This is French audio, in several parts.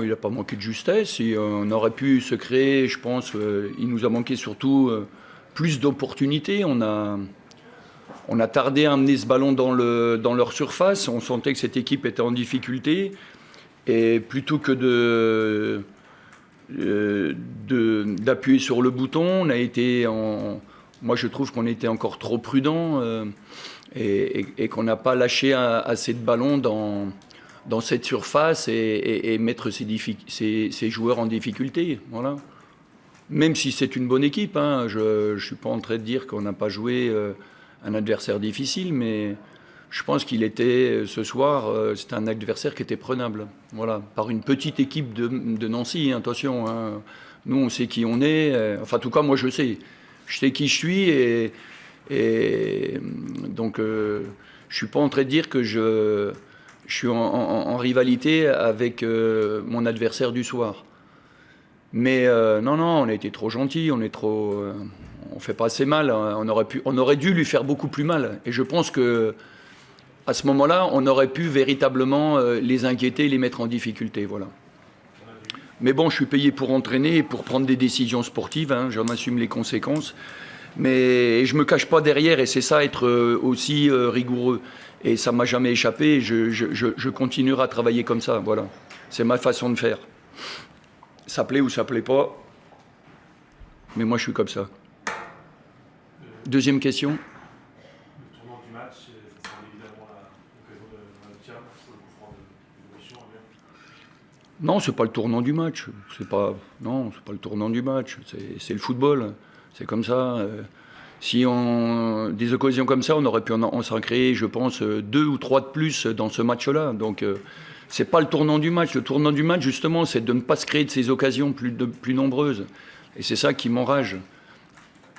non, il n'a pas manqué de justesse. Et, on aurait pu se créer, je pense, il nous a manqué surtout plus d'opportunités. On a tardé à amener ce ballon dans leur surface. On sentait que cette équipe était en difficulté. Et plutôt que d'appuyer sur le bouton, moi, je trouve qu'on était encore trop prudent et qu'on n'a pas lâché assez de ballons dans cette surface et mettre ces joueurs en difficulté. Voilà. Même si c'est une bonne équipe, hein, je ne suis pas en train de dire qu'on n'a pas joué un adversaire difficile, mais je pense qu'il était, ce soir, c'était un adversaire qui était prenable. Voilà, par une petite équipe de Nancy, attention. Hein. Nous, on sait qui on est. Enfin, en tout cas, moi, je sais. Je sais qui je suis et donc, je ne suis pas en train de dire que je suis en rivalité avec mon adversaire du soir. Mais non, on a été trop gentils, on fait pas assez mal. Hein. On aurait dû lui faire beaucoup plus mal. Et je pense que à ce moment-là, on aurait pu véritablement les inquiéter, les mettre en difficulté. Voilà. Mais bon, je suis payé pour entraîner et pour prendre des décisions sportives. Hein, j'en assume les conséquences. Mais je me cache pas derrière, et c'est ça, être aussi rigoureux. Et ça m'a jamais échappé. Je continuerai à travailler comme ça. Voilà. C'est ma façon de faire. Ça plaît ou ça plaît pas. Mais moi, je suis comme ça. Deuxième question. Le tournant du match, ça sera évidemment l'occasion de tir pour le coup franc de l'évolution. Non, c'est pas le tournant du match. C'est pas le tournant du match. C'est le football. C'est comme ça. Si des occasions comme ça, on aurait pu en s'en créer, je pense, 2 ou 3 de plus dans ce match-là. Donc, c'est pas le tournant du match. Le tournant du match, justement, c'est de ne pas se créer de ces occasions plus nombreuses. Et c'est ça qui m'enrage.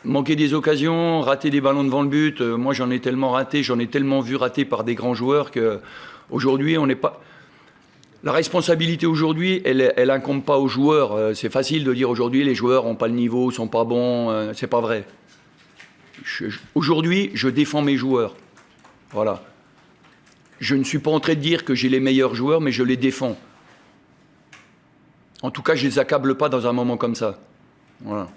Manquer des occasions, rater des ballons devant le but. Moi, j'en ai tellement raté, j'en ai tellement vu rater par des grands joueurs qu'aujourd'hui, on n'est pas. La responsabilité aujourd'hui, elle incombe pas aux joueurs. C'est facile de dire aujourd'hui les joueurs n'ont pas le niveau, sont pas bons. C'est pas vrai. Aujourd'hui, je défends mes joueurs. Voilà. Je ne suis pas en train de dire que j'ai les meilleurs joueurs, mais je les défends. En tout cas, je les accable pas dans un moment comme ça. Voilà.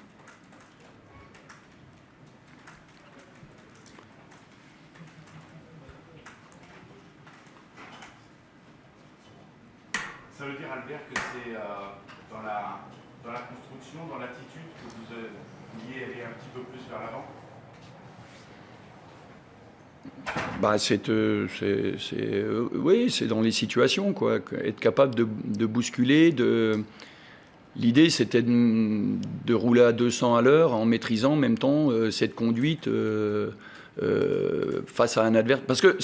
Ça veut dire, Albert, que c'est dans la construction, dans l'attitude, que vous vouliez aller un petit peu plus vers l'avant? Bah, oui, c'est dans les situations, quoi. Être capable de bousculer. L'idée, c'était de rouler à 200 à l'heure en maîtrisant en même temps cette conduite face à un adversaire. Parce que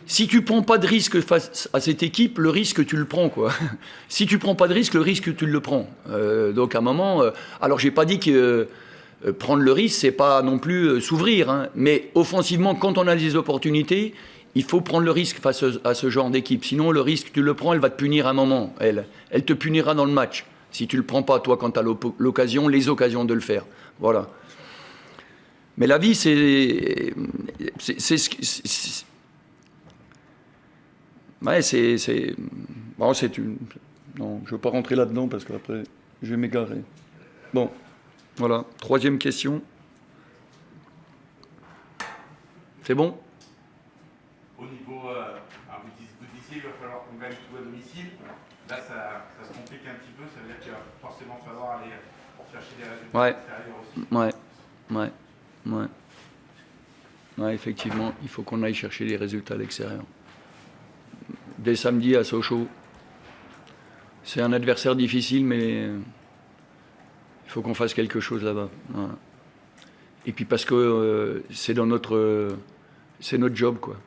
si tu prends pas de risque face à cette équipe, le risque, tu le prends, quoi. Si tu prends pas de risque, le risque, tu le prends. Donc, à un moment... alors, j'ai pas dit que prendre le risque, c'est pas non plus s'ouvrir. Hein. Mais offensivement, quand on a des opportunités, il faut prendre le risque face à ce genre d'équipe. Sinon, le risque, tu le prends, elle va te punir à un moment. Elle te punira dans le match. Si tu le prends pas, toi, quand tu as les occasions de le faire. Voilà. Mais la vie, ouais, bon, non, je ne veux pas rentrer là-dedans parce qu'après, je vais m'égarer. Bon, voilà. Troisième question. C'est bon? Au niveau, vous disiez qu'il va falloir qu'on gagne tout à domicile. Là, ça se complique un petit peu. Ça veut dire qu'il va forcément falloir aller chercher des résultats extérieurs aussi. Ouais, effectivement, il faut qu'on aille chercher les résultats à l'extérieur. Dès samedi à Sochaux, c'est un adversaire difficile, mais il faut qu'on fasse quelque chose là-bas. Voilà. Et puis parce que c'est notre job, quoi.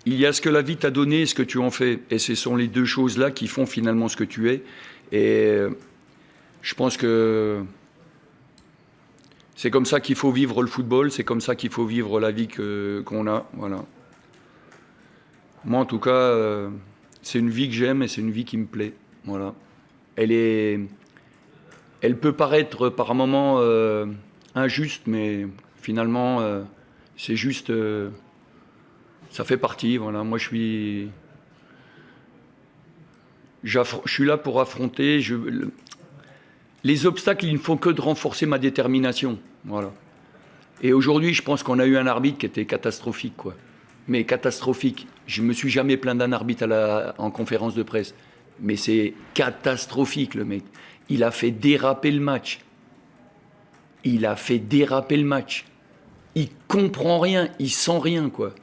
Il y a ce que la vie t'a donné et ce que tu en fais. Et ce sont les deux choses-là qui font finalement ce que tu es. Et je pense que c'est comme ça qu'il faut vivre le football, c'est comme ça qu'il faut vivre la vie qu'on a. Voilà. Moi, en tout cas, c'est une vie que j'aime et c'est une vie qui me plaît. Voilà. Elle peut paraître par moments injuste, mais finalement, C'est juste... ça fait partie, voilà. Moi, je suis là pour affronter... les obstacles, ils ne font que de renforcer ma détermination, voilà. Et aujourd'hui, je pense qu'on a eu un arbitre qui était catastrophique, quoi. Mais catastrophique. Je ne me suis jamais plaint d'un arbitre en conférence de presse. Mais c'est catastrophique, le mec. Il a fait déraper le match. Il a fait déraper le match. Il comprend rien, il sent rien, quoi.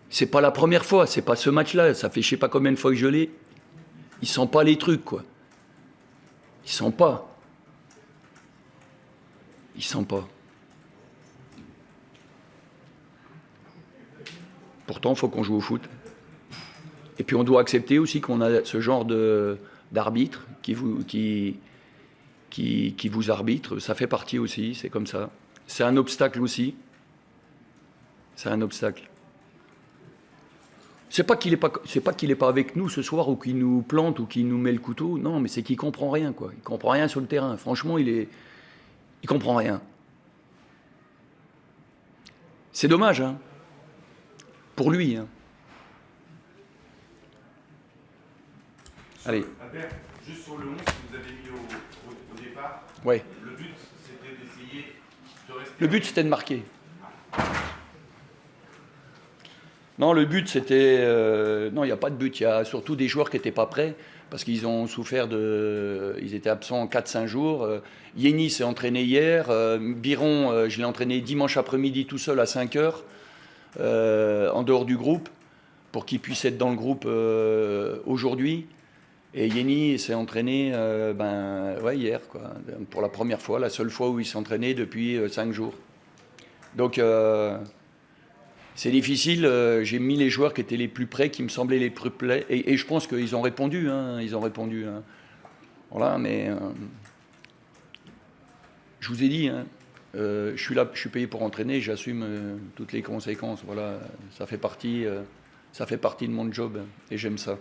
C'est pas la première fois, c'est pas ce match-là. Ça fait je sais pas combien de fois que je l'ai. Il sent pas les trucs, quoi. Il sent pas. Il sent pas. Pourtant, il faut qu'on joue au foot. Et puis on doit accepter aussi qu'on a ce genre d'arbitre qui vous arbitre. Ça fait partie aussi, c'est comme ça. C'est un obstacle aussi. C'est un obstacle. C'est pas qu'il est pas avec nous ce soir ou qu'il nous plante ou qu'il nous met le couteau. Non, mais c'est qu'il comprend rien, quoi. Il comprend rien sur le terrain. Franchement, il comprend rien. C'est dommage, hein. Pour lui, hein. Allez. Albert, juste sur le 11 que vous avez mis au départ, ouais. Le but, c'était d'essayer de rester... Le but, c'était de marquer. Non, le but, c'était... non, il n'y a pas de but. Il y a surtout des joueurs qui n'étaient pas prêts parce qu'ils ont souffert de... Ils étaient absents 4-5 jours. Yeni s'est entraîné hier. Biron, je l'ai entraîné dimanche après-midi tout seul à 5 heures, en dehors du groupe, pour qu'il puisse être dans le groupe aujourd'hui. Et Yeni s'est entraîné hier, quoi, pour la première fois, la seule fois où il s'est entraîné depuis 5 jours. Donc... c'est difficile, j'ai mis les joueurs qui étaient les plus près, qui me semblaient les plus près, et je pense qu'ils ont répondu, hein, hein. Voilà, mais je vous ai dit, hein, je suis là, je suis payé pour entraîner, j'assume toutes les conséquences, voilà, ça fait partie de mon job, et j'aime ça.